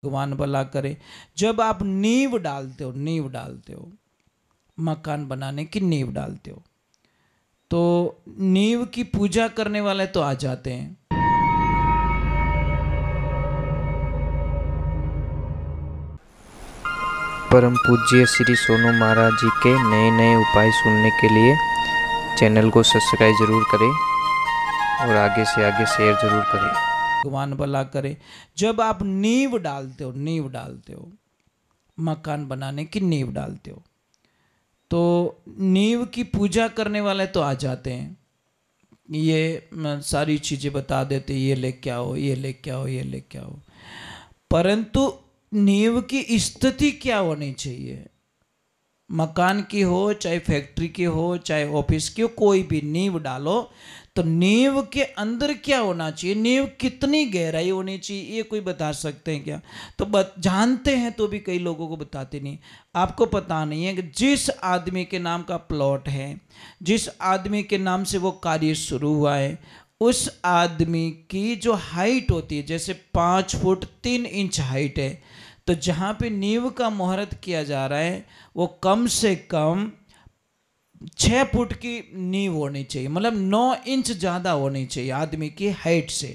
भगवान भला करे। जब आप नींव डालते हो, मकान बनाने की नींव डालते हो, तो नींव की पूजा करने वाले तो आ जाते हैं। परम पूज्य श्री सोनू महाराज जी के नए नए उपाय सुनने के लिए चैनल को सब्सक्राइब जरूर करें और आगे से आगे शेयर जरूर करें। भगवान भला करे। जब आप नींव डालते हो, मकान बनाने की नींव डालते हो, तो नींव की पूजा करने वाले तो आ जाते हैं। ये सारी चीज़ें बता देते, ये लेके आओ, ये लेके आओ, ये लेके आओ। परंतु नींव की स्थिति क्या होनी चाहिए? मकान की हो, चाहे फैक्ट्री की हो, चाहे ऑफिस की हो, कोई भी नींव डालो तो नींव के अंदर क्या होना चाहिए, नींव कितनी गहराई होनी चाहिए, ये कोई बता सकते हैं क्या? तो जानते हैं तो भी कई लोगों को बताते नहीं। आपको पता नहीं है कि जिस आदमी के नाम का प्लॉट है, जिस आदमी के नाम से वो कार्य शुरू हुआ है, उस आदमी की जो हाइट होती है, जैसे 5 फुट 3 इंच हाइट है, तो जहाँ पे नींव का मुहूर्त किया जा रहा है वो कम से कम 6 फुट की नींव होनी चाहिए, मतलब 9 इंच ज़्यादा होनी चाहिए आदमी की हाइट से।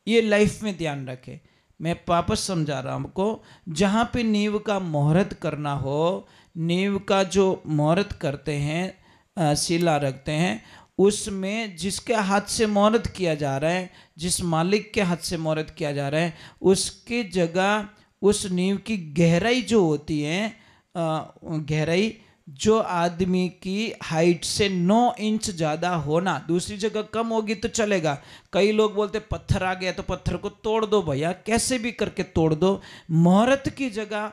ये लाइफ में ध्यान रखें। मैं वापस समझा रहा हूँ आपको। जहाँ पे नींव का मुहूर्त करना हो, नींव का जो मुहूर्त करते हैं, शिला रखते हैं, उसमें जिसके हाथ से मुहूर्त किया जा रहा है, जिस मालिक के हाथ से मुहूर्त किया जा रहा है, उसकी जगह उस नींव की गहराई जो होती है, गहराई जो आदमी की हाइट से 9 इंच ज़्यादा होना। दूसरी जगह कम होगी तो चलेगा। कई लोग बोलते पत्थर आ गया तो पत्थर को तोड़ दो भैया, कैसे भी करके तोड़ दो, मुहूर्त की जगह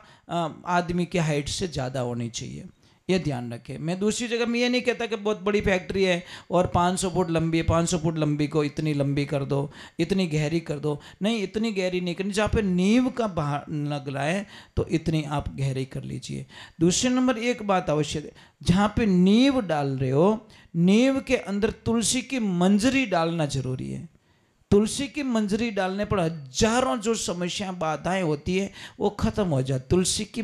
आदमी की हाइट से ज़्यादा होनी चाहिए। ये ध्यान रखें। मैं दूसरी जगह में ये नहीं कहता कि बहुत बड़ी फैक्ट्री है और 500 फुट लंबी है, 500 फुट लंबी को इतनी लंबी कर दो, इतनी गहरी कर दो। नहीं, इतनी गहरी नहीं करनी। जहाँ पे नींव का बाहर लग रहा है तो इतनी आप गहरी कर लीजिए। दूसरे नंबर एक बात अवश्य, जहाँ पे नींव डाल रहे हो, नींव के अंदर तुलसी की मंजरी डालना जरूरी है। तुलसी की मंजरी डालने पर हजारों जो समस्याएं बाधाएं होती है वो खत्म हो जाए। तुलसी की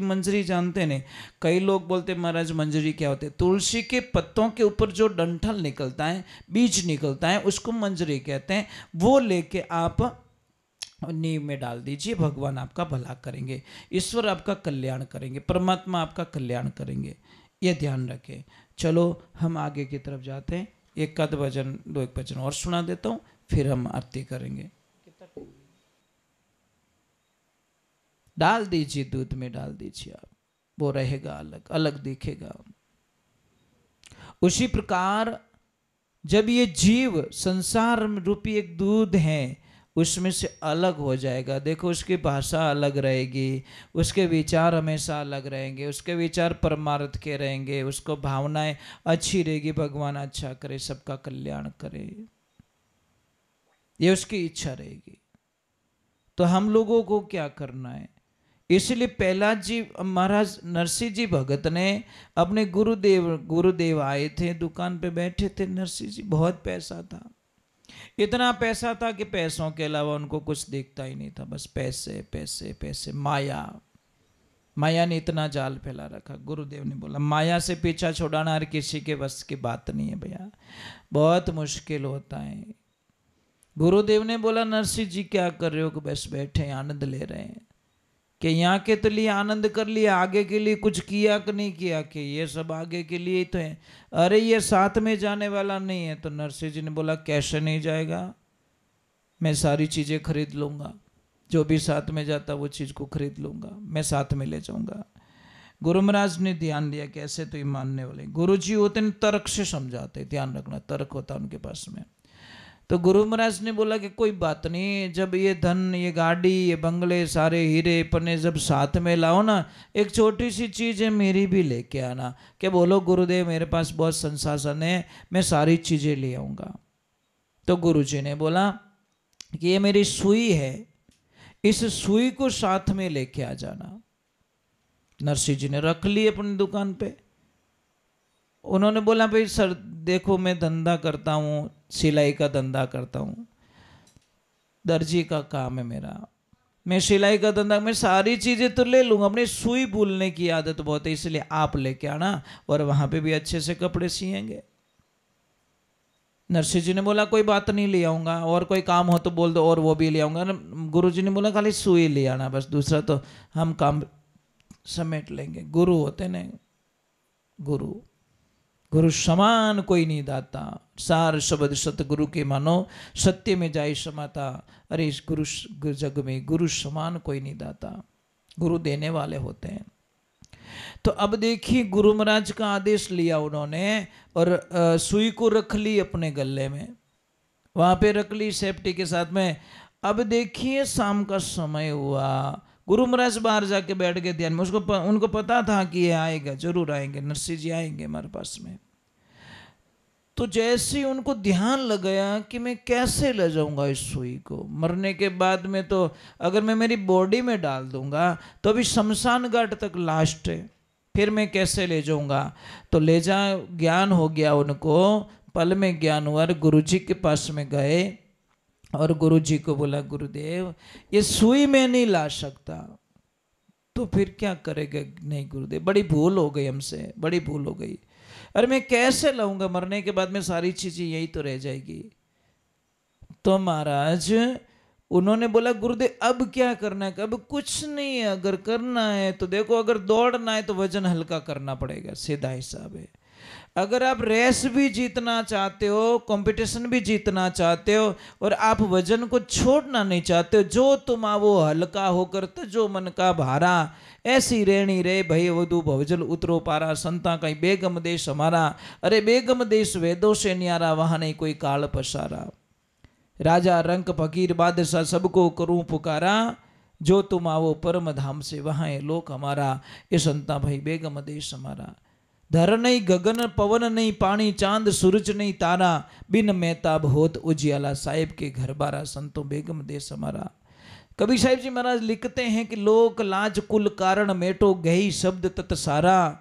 मंजरी जानते नहीं। कई लोग बोलते महाराज मंजरी क्या होती है? तुलसी के पत्तों के ऊपर जो डंठल निकलता है, बीज निकलता है, उसको मंजरी कहते हैं। वो लेके आप नींव में डाल दीजिए। भगवान आपका भला करेंगे, ईश्वर आपका कल्याण करेंगे, परमात्मा आपका कल्याण करेंगे। ये ध्यान रखें। चलो हम आगे की तरफ जाते हैं। एक भजन और सुना देता हूँ, फिर हम आरती करेंगे। डाल दीजिए, दूध में डाल दीजिए आप, वो रहेगा अलग अलग दिखेगा। उसी प्रकार जब ये जीव संसार रूपी एक दूध है, उसमें से अलग हो जाएगा। देखो, उसकी भाषा अलग रहेगी, उसके विचार हमेशा अलग रहेंगे, उसके विचार परमार्थ के रहेंगे, उसको भावनाएं अच्छी रहेगी, भगवान अच्छा करे, सबका कल्याण करे, ये उसकी इच्छा रहेगी। तो हम लोगों को क्या करना है? इसलिए प्रहलाद जी, महाराज नरसिंह जी भगत ने अपने गुरुदेव आए थे, दुकान पे बैठे थे नरसिंह जी, बहुत पैसा था, इतना पैसा था कि पैसों के अलावा उनको कुछ दिखता ही नहीं था, बस पैसे पैसे पैसे। माया ने इतना जाल फैला रखा। गुरुदेव ने बोला माया से पीछा छुड़ाना हर किसी के बस की बात नहीं है भैया, बहुत मुश्किल होता है। गुरुदेव ने बोला नरसिंह जी क्या कर रहे हो? कि बस बैठे आनंद ले रहे हैं। कि यहाँ के तो लिए आनंद कर लिया, आगे के लिए कुछ किया कि नहीं किया? कि ये सब आगे के लिए ही तो है। अरे ये साथ में जाने वाला नहीं है। तो नरसिंह जी ने बोला कैसे नहीं जाएगा, मैं सारी चीज़ें खरीद लूँगा, जो भी साथ में जाता वो चीज़ को खरीद लूँगा, मैं साथ में ले जाऊँगा। गुरु महाराज ने ध्यान दिया कैसे, तो ये मानने वाले गुरु जी होते हैं, तर्क से समझाते, ध्यान रखना, तर्क होता उनके पास में। तो गुरु महाराज ने बोला कि कोई बात नहीं, जब ये धन, ये गाड़ी, ये बंगले, सारे हीरे पन्ने जब साथ में लाओ ना, एक छोटी सी चीज़ है मेरी भी लेके आना। क्या बोलो गुरुदेव मेरे पास बहुत संसाधन है, मैं सारी चीज़ें ले आऊँगा। तो गुरु जी ने बोला कि ये मेरी सुई है, इस सुई को साथ में लेके आ जाना। नरसिंह जी ने रख ली अपनी दुकान पे। उन्होंने बोला भाई सर देखो मैं धंधा करता हूँ, सिलाई का धंधा करता हूँ, दर्जी का काम है मेरा, मैं सिलाई का धंधा, मैं सारी चीज़ें तो ले लूँगा, अपनी सुई भूलने की आदत बहुत है, इसलिए आप लेके आना और वहाँ पे भी अच्छे से कपड़े सिएंगे। नरसिंह जी ने बोला कोई बात नहीं, ले आऊँगा, और कोई काम हो तो बोल दो और वो भी ले आऊँगा। गुरु जी ने बोला खाली सुई ले आना बस, दूसरा तो हम काम समेट लेंगे। गुरु होते न गुरु, गुरु समान कोई नहीं दाता, सार शब्द सतगुरु के मानो, सत्य में जाए समाता। अरे इस गुरु जग में गुरु समान कोई नहीं दाता, गुरु देने वाले होते हैं। तो अब देखिए गुरु महाराज का आदेश लिया उन्होंने और सुई को रख ली अपने गले में, वहां पे रख ली सेफ्टी के साथ में। अब देखिए शाम का समय हुआ, गुरु महाराज बाहर जाके बैठ गए ध्यान में। उनको पता था कि ये आएगा, जरूर आएंगे, नरसिंह जी आएंगे हमारे पास में। तो जैसे ही उनको ध्यान लग गया कि मैं कैसे ले जाऊंगा इस सुई को, मरने के बाद में तो अगर मैं मेरी बॉडी में डाल दूंगा तो अभी शमशान घाट तक लास्ट है, फिर मैं कैसे ले जाऊंगा। तो ले जा, ज्ञान हो गया उनको, पल में ज्ञान हुआ, गुरु जी के पास में गए और गुरु जी को बोला गुरुदेव ये सुई में नहीं ला सकता। तो फिर क्या करेगा, नहीं गुरुदेव बड़ी भूल हो गई हमसे, बड़ी भूल हो गई, अरे मैं कैसे लाऊंगा, मरने के बाद में सारी चीजें यही तो रह जाएगी। तो महाराज उन्होंने बोला गुरुदेव अब क्या करना है, अब कुछ नहीं है, अगर करना है तो देखो, अगर दौड़ना है तो वजन हल्का करना पड़ेगा, सीधा हिसाब है। अगर आप रेस भी जीतना चाहते हो, कंपटीशन भी जीतना चाहते हो और आप वजन को छोड़ना नहीं चाहते हो, जो तुम वो हल्का होकर तो जो मन का भारा, ऐसी रेणी रे भय वधु भवजल उतरो पारा, संता कहीं बेगम देश हमारा, अरे बेगम देश वेदों से न्यारा, वहां नहीं कोई काल पसारा, राजा रंक फकीर बादशाह सबको करूं पुकारा, जो तुम आवो परम धाम से वहां है लोक हमारा, ये संता भाई बेगम देश हमारा। धर नहीं गगन पवन नहीं पानी चांद सूरज नहीं तारा, बिन मेहताब होत उजियाला, साहिब के घर बारा, संतों बेगम देश हमारा। कबीर साहिब जी महाराज लिखते हैं कि लोक लाज कुल कारण मेटो गई शब्द तत सारा,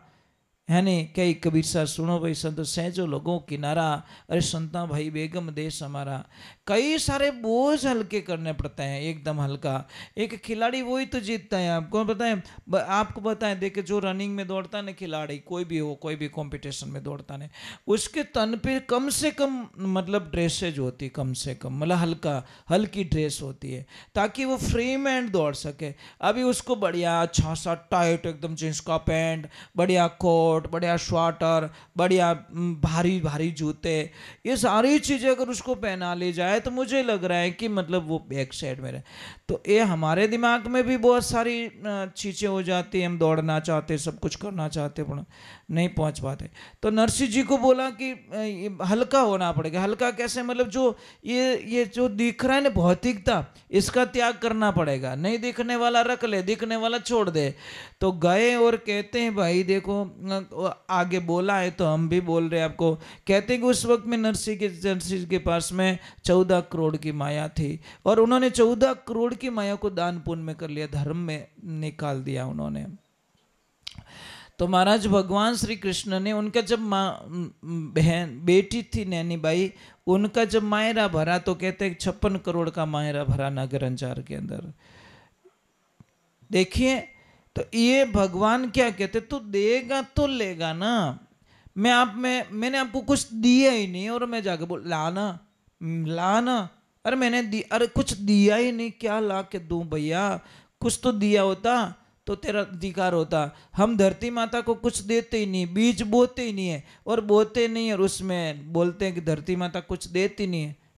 है नहीं कई कबीर साहब सुनो भाई संत सहजो लोगों किनारा, अरे संता भाई बेगम देश हमारा। कई सारे बोझ हल्के करने पड़ते हैं, एकदम हल्का। एक खिलाड़ी वही तो जीतता है, आपको बताएं, आपको बताएं, देखे जो रनिंग में दौड़ता है ना खिलाड़ी, कोई भी हो, कोई भी कंपटीशन में दौड़ता है, उसके तन पे कम से कम मतलब ड्रेसेज होती, कम से कम मतलब हल्की ड्रेस होती है, ताकि वो फ्री में दौड़ सके। अभी उसको बढ़िया अच्छा सा टाइट एकदम जींस का पैंट, बढ़िया कोट, बढ़िया स्वेटर, बढ़िया भारी भारी जूते, ये सारी चीज़ें अगर उसको पहना ली जाए तो मुझे लग रहा है कि मतलब वो बैक साइड में रहे। तो ये हमारे दिमाग में भी बहुत सारी चीज़ें हो जाती हैं, हम दौड़ना चाहते, सब कुछ करना चाहते, पर नहीं पहुंच पाते। तो नरसिंह जी को बोला कि हल्का होना पड़ेगा। हल्का कैसे, मतलब जो ये जो दिख रहा है ना भौतिकता, इसका त्याग करना पड़ेगा, नहीं दिखने वाला रख ले, दिखने वाला छोड़ दे। तो गए और कहते हैं भाई देखो, आगे बोला है तो हम भी बोल रहे हैं आपको, कहते हैं कि उस वक्त में नरसिंह के पास में 14 करोड़ की माया थी और उन्होंने 14 करोड़ की माया को दान पुण्य में कर लिया, धर्म में निकाल दिया उन्होंने। तो महाराज भगवान श्री कृष्ण ने उनका जब बहन बेटी थी नैनी बाई, उनका जब मायरा भरा तो कहते हैं 56 करोड़ का मायरा भरा नगर अंजार के अंदर। देखिए तो ये भगवान क्या कहते, तू देगा तो लेगा ना, मैंने आपको कुछ दिया ही नहीं और मैं जाके बोल लाना, अरे मैंने अरे कुछ दिया ही नहीं, क्या ला के दूं भैया, कुछ तो दिया होता तो तेरा अधिकार होता। हम धरती माता को कुछ देते ही नहीं, बीज बोते ही नहीं है और बोते नहीं, और उसमें बोलते हैं कि धरती माता कुछ देती नहीं है।